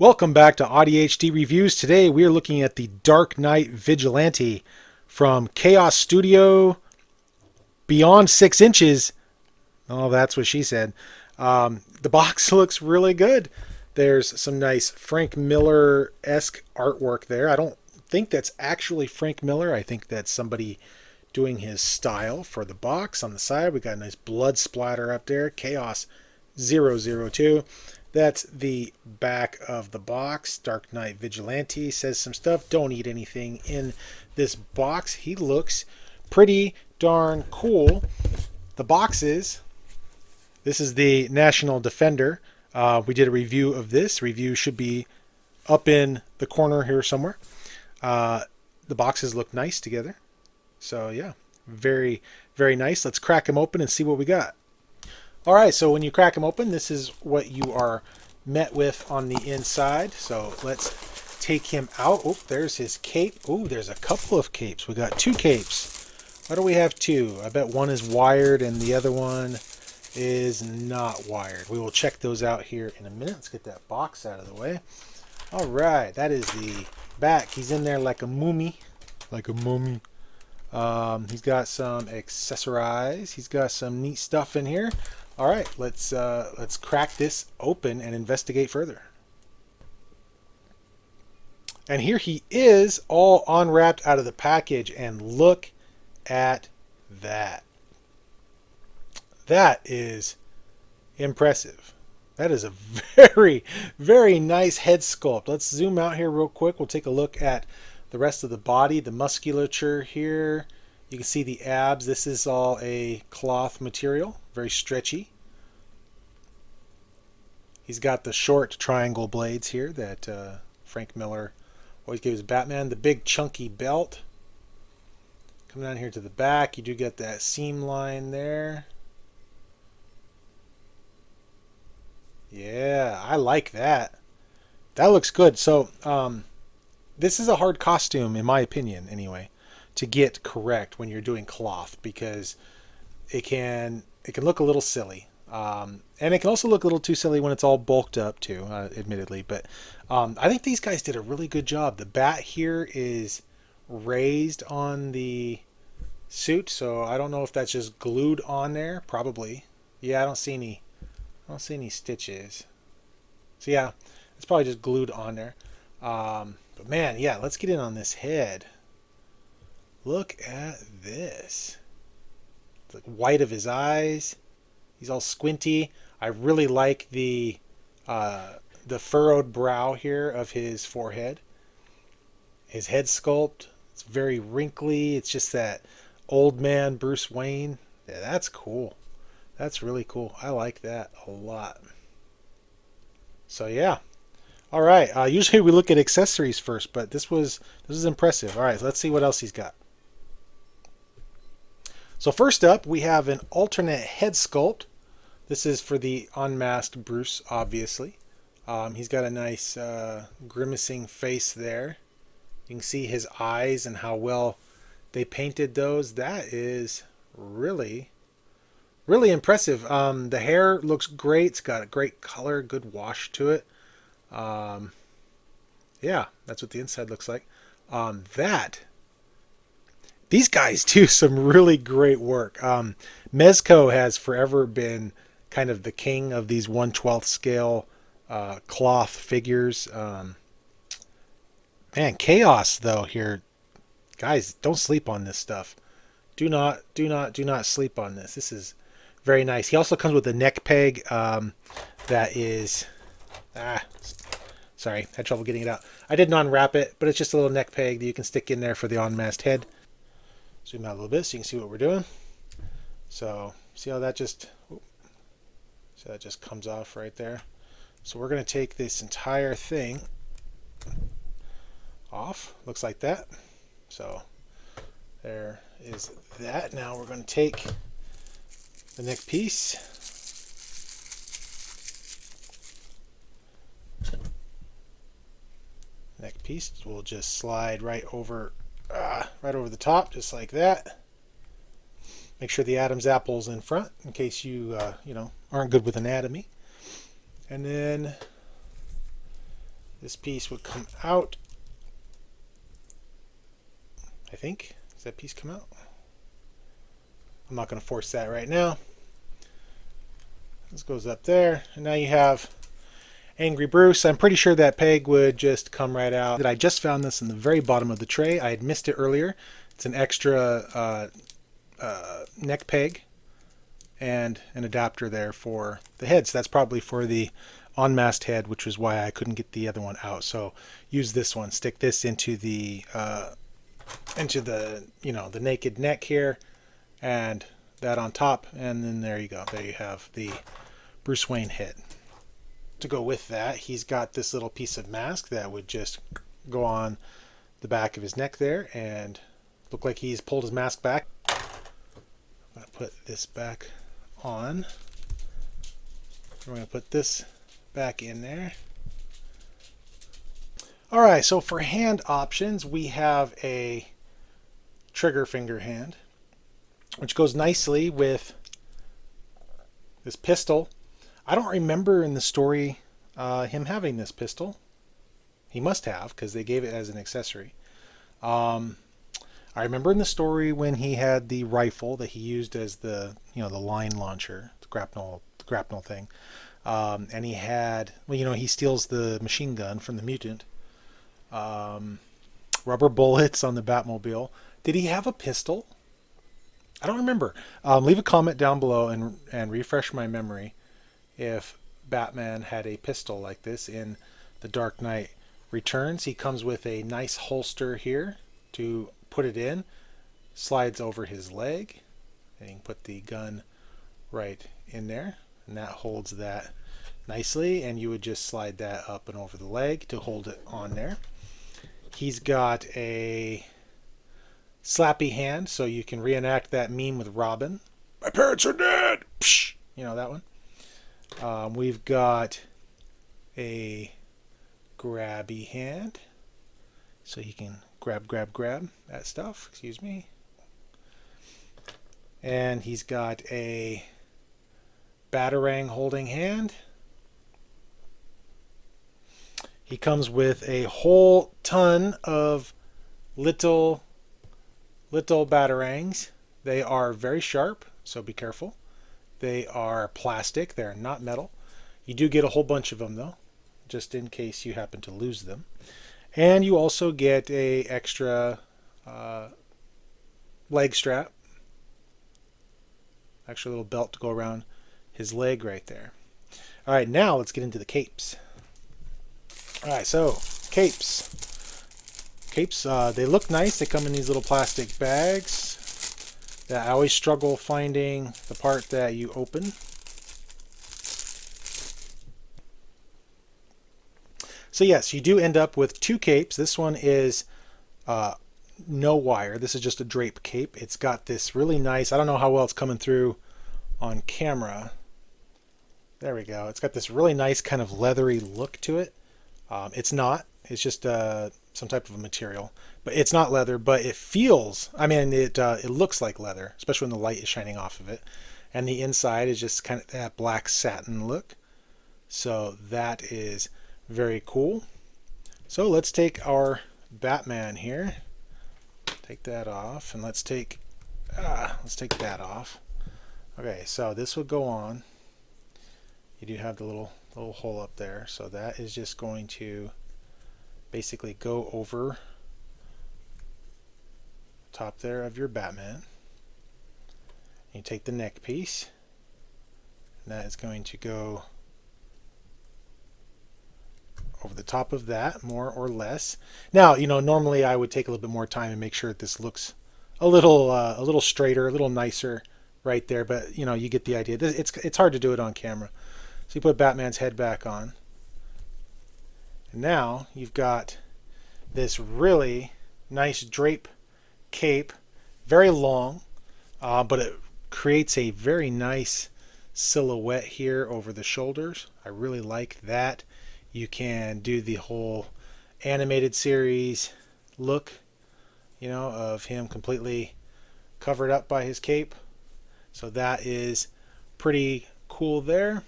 Welcome back to AudiHD Reviews. Today we are looking at the Darknight Vigilante from Chaos Studio Beyond 6 inches. Oh, that's what she said. The box looks really good. There's some nice Frank Miller-esque artwork there. I don't think that's actually Frank Miller. I think that's somebody doing his style for the box. On the side, we got a nice blood splatter up there. Chaos 002. That's the back of the box. Darknight Vigilante says some stuff. Don't eat anything in this box. He looks pretty darn cool. The boxes. This is the National Defender. We did a review of this. Review should be up in the corner here somewhere. The boxes look nice together. So yeah, very, very nice. Let's crack them open and see what we got. All right, so when you crack them open, this is what you are met with on the inside. So let's take him out. Oh, there's his cape. Oh, there's a couple of capes. We got two capes. Why do we have two? I bet one is wired and the other one is not wired. We will check those out here in a minute. Let's get that box out of the way. All right, that is the back. He's in there like a mummy. Like a mummy. He's got some accessorize. He's got some neat stuff in here. All right, let's crack this open and investigate further. And here he is, all unwrapped out of the package, and look at that. That is impressive. That is a very, very nice head sculpt. Let's zoom out here real quick. We'll take a look at the rest of the body, the musculature here. You can see the abs. This is all a cloth material, very stretchy. He's got the short triangle blades here that Frank Miller always gives Batman. The big chunky belt. Come down here to the back. You do get that seam line there. Yeah, I like that. That looks good. So, this is a hard costume, in my opinion, anyway, to get correct when you're doing cloth, because it can look a little silly, and it can also look a little too silly when it's all bulked up too, admittedly. But I think these guys did a really good job. The bat here is raised on the suit, so I don't know if that's just glued on there. Probably, yeah. I don't see any stitches. So yeah, it's probably just glued on there. But man, yeah, let's get in on this head. Look at this. The white of his eyes. He's all squinty. I really like the furrowed brow here of his forehead. His head sculpt. It's very wrinkly. It's just that old man Bruce Wayne. Yeah, that's cool. That's really cool. I like that a lot. So yeah. All right. Usually we look at accessories first, but this was impressive. All right, so let's see what else he's got. So first up, we have an alternate head sculpt. This is for the unmasked Bruce, obviously. He's got a nice grimacing face there. You can see his eyes and how well they painted those. That is really, really impressive. The hair looks great. It's got a great color, good wash to it. Yeah, that's what the inside looks like. These guys do some really great work. Mezco has forever been kind of the king of these 1/12 scale cloth figures. Man, Chaos though here, guys, don't sleep on this stuff. Do not sleep on this. This is very nice. He also comes with a neck peg that is sorry, had trouble getting it out. I didn't unwrap it, but it's just a little neck peg that you can stick in there for the unmasked head. Zoom out a little bit so you can see what we're doing. So see how that just comes off right there. So we're going to take this entire thing off. Looks like that. So there is that. Now we're going to take the neck piece. Neck piece will just slide right over the top, just like that. Make sure the Adam's apple's in front, in case you aren't good with anatomy. And then this piece would come out. I think. Does that piece come out? I'm not going to force that right now. This goes up there, and now you have Angry Bruce. I'm pretty sure that peg would just come right out. I just found this in the very bottom of the tray. I had missed it earlier. It's an extra neck peg and an adapter there for the head. So that's probably for the on-mast head, which was why I couldn't get the other one out. So use this one. Stick this into the the naked neck here, and that on top, and then there you go. There you have the Bruce Wayne head. To go with that, he's got this little piece of mask that would just go on the back of his neck there and look like he's pulled his mask back. I'm going to put this back on. We're going to put this back in there. Alright, so for hand options, we have a trigger finger hand, which goes nicely with this pistol. I don't remember in the story him having this pistol. He must have, because they gave it as an accessory. I remember in the story when he had the rifle that he used as the the line launcher, the grapnel thing, and he had he steals the machine gun from the mutant. Rubber bullets on the Batmobile. Did he have a pistol? I don't remember. Leave a comment down below and refresh my memory if Batman had a pistol like this in The Dark Knight Returns. He comes with a nice holster here to put it in. Slides over his leg, and you can put the gun right in there, and that holds that nicely, and you would just slide that up and over the leg to hold it on there. He's got a slappy hand, so you can reenact that meme with Robin. My parents are dead! Psh! You know that one. We've got a grabby hand, so you can grab that stuff. Excuse me. And he's got a batarang holding hand. He comes with a whole ton of little batarangs. They are very sharp, so be careful. They are plastic. They're not metal. You do get a whole bunch of them, though, just in case you happen to lose them. And you also get a extra leg strap. Extra little belt to go around his leg right there. All right, now let's get into the capes. All right, so capes. Capes, they look nice. They come in these little plastic bags. I always struggle finding the part that you open. So yes, you do end up with two capes. This one is no wire. This is just a drape cape. It's got this really nice, I don't know how well it's coming through on camera. There we go. It's got this really nice kind of leathery look to it. It's not. It's just some type of a material. But it's not leather, but it feels, I mean, it looks like leather, especially when the light is shining off of it. And the inside is just kind of that black satin look. So that is very cool. So let's take our Batman here. Take that off, and let's take that off. Okay, so this will go on. You do have the little hole up there, so that is just going to basically go over top there of your Batman. You take the neck piece, and that is going to go over the top of that, more or less. Now, normally I would take a little bit more time and make sure that this looks a little straighter, a little nicer right there, but you get the idea. It's hard to do it on camera. So you put Batman's head back on. And now you've got this really nice drape cape, very long, but it creates a very nice silhouette here over the shoulders. I really like that. You can do the whole animated series look, of him completely covered up by his cape. So that is pretty cool there.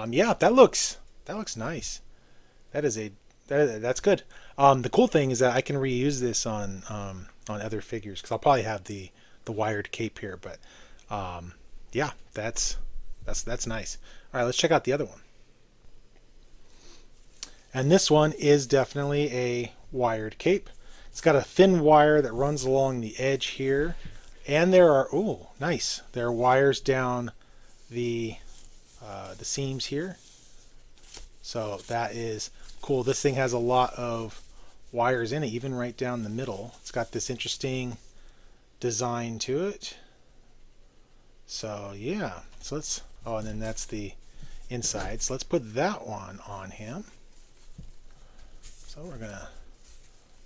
Yeah, that looks nice. That That's good. The cool thing is that I can reuse this on other figures because I'll probably have the wired cape here. But yeah, that's nice. All right, let's check out the other one. And this one is definitely a wired cape. It's got a thin wire that runs along the edge here, and there are nice. There are wires down the seams here. So that is cool. This thing has a lot of wires in it, even right down the middle. It's got this interesting design to it. So yeah, so let's, and then that's the inside. So let's put that one on him. So we're gonna,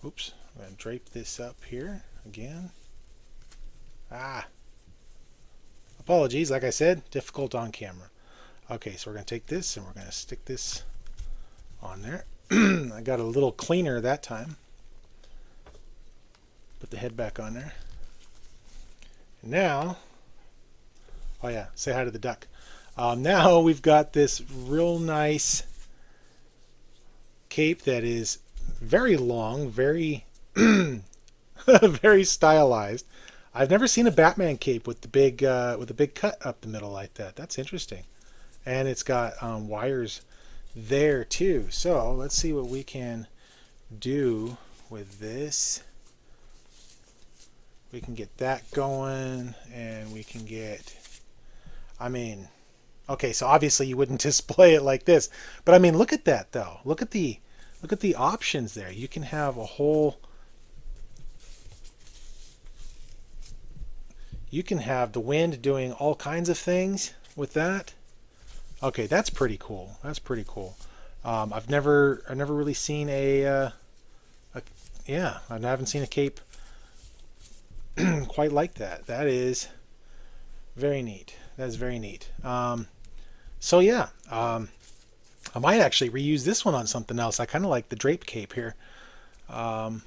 I'm gonna drape this up here again. Apologies, like I said, difficult on camera. Okay, so we're gonna take this and we're gonna stick this on there. I got a little cleaner that time. Put the head back on there. Now, oh yeah, say hi to the duck. Now we've got this real nice cape that is very long, very very stylized. I've never seen a Batman cape with the big cut up the middle like that. That's interesting, and it's got wires there too. So let's see what we can do with this. We can get that going, and we can get, okay, so obviously you wouldn't display it like this, but I mean, look at that though. Look at the options there. You can have a whole, you can have the wind doing all kinds of things with that. Okay, that's pretty cool. That's pretty cool. I've never really seen I haven't seen a cape quite like that. That is very neat. That is very neat. So yeah, I might actually reuse this one on something else. I kind of like the drape cape here. Boy,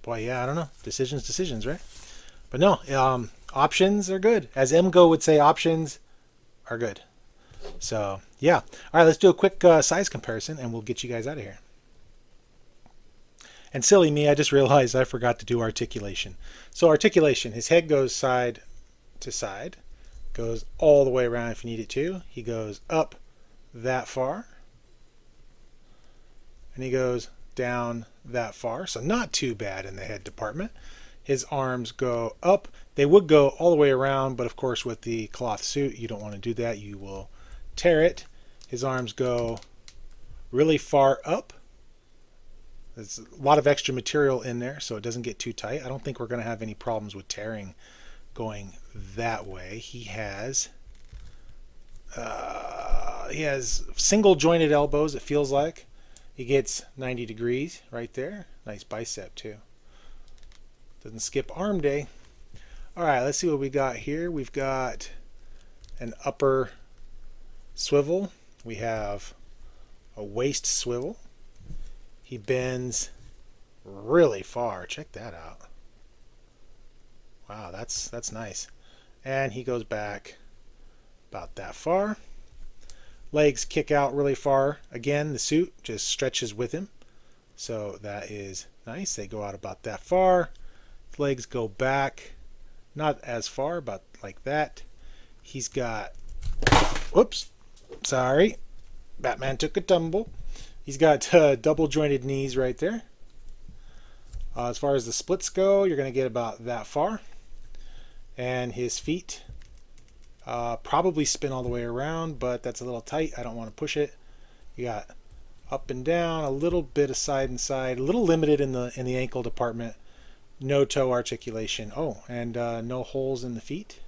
yeah, I don't know. Decisions, right? But no, options are good. As MGO would say, options are good. So yeah. All right, let's do a quick size comparison and we'll get you guys out of here. And silly me, I just realized I forgot to do articulation. So articulation, his head goes side to side, goes all the way around if you need it to. He goes up that far, and he goes down that far. So not too bad in the head department. His arms go up. They would go all the way around, but of course with the cloth suit, you don't want to do that. You will tear it. His arms go really far up. There's a lot of extra material in there, so it doesn't get too tight. I don't think we're going to have any problems with tearing going that way. He has single jointed elbows, it feels like. He gets 90 degrees right there. Nice bicep too. Doesn't skip arm day. All right, let's see what we got here. We've got an upper swivel. We have a waist swivel. He bends really far. Check that out. Wow, that's nice. And he goes back about that far. Legs kick out really far. Again, the suit just stretches with him. So that is nice. They go out about that far. Legs go back. Not as far, but like that. He's got, whoops, sorry. Batman took a tumble. He's got double jointed knees right there. As far as the splits go, you're going to get about that far. And his feet probably spin all the way around, but that's a little tight. I don't want to push it. You got up and down, a little bit of side and side, a little limited in the ankle department. No toe articulation. Oh, and no holes in the feet.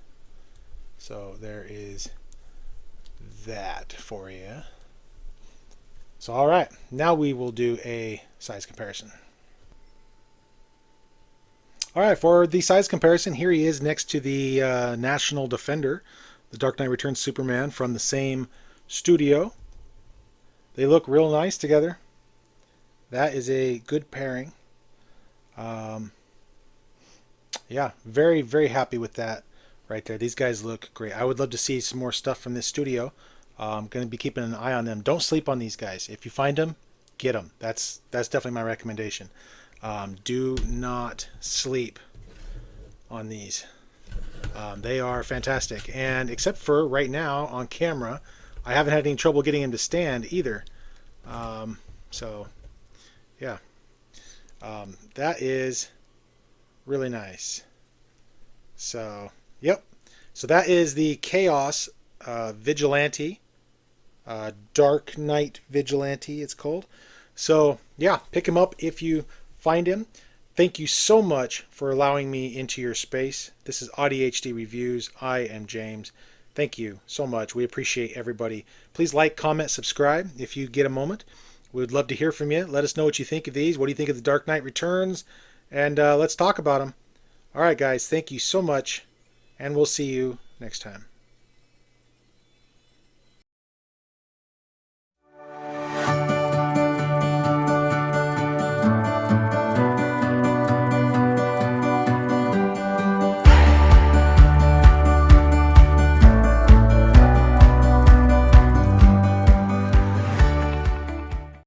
So there is that for you. So all right, now we will do a size comparison. All right, for the size comparison, here he is next to the National Defender, the Dark Knight Returns Superman from the same studio. They look real nice together. That is a good pairing. Yeah, very, very happy with that right there. These guys look great. I would love to see some more stuff from this studio. I'm going to be keeping an eye on them. Don't sleep on these guys. If you find them, get them. That's definitely my recommendation. Do not sleep on these. They are fantastic, and except for right now on camera, I haven't had any trouble getting him to stand either. So yeah, that is really nice. So yep, so that is the Chaos Vigilante, Darknight Vigilante it's called. So yeah, pick him up if you find him. Thank you so much for allowing me into your space. This is AudiHD Reviews. I am James. Thank you so much. We appreciate everybody. Please like, comment, subscribe if you get a moment. We would love to hear from you. Let us know what you think of these. What do you think of the Dark Knight Returns? And let's talk about them. All right, guys. Thank you so much. And we'll see you next time.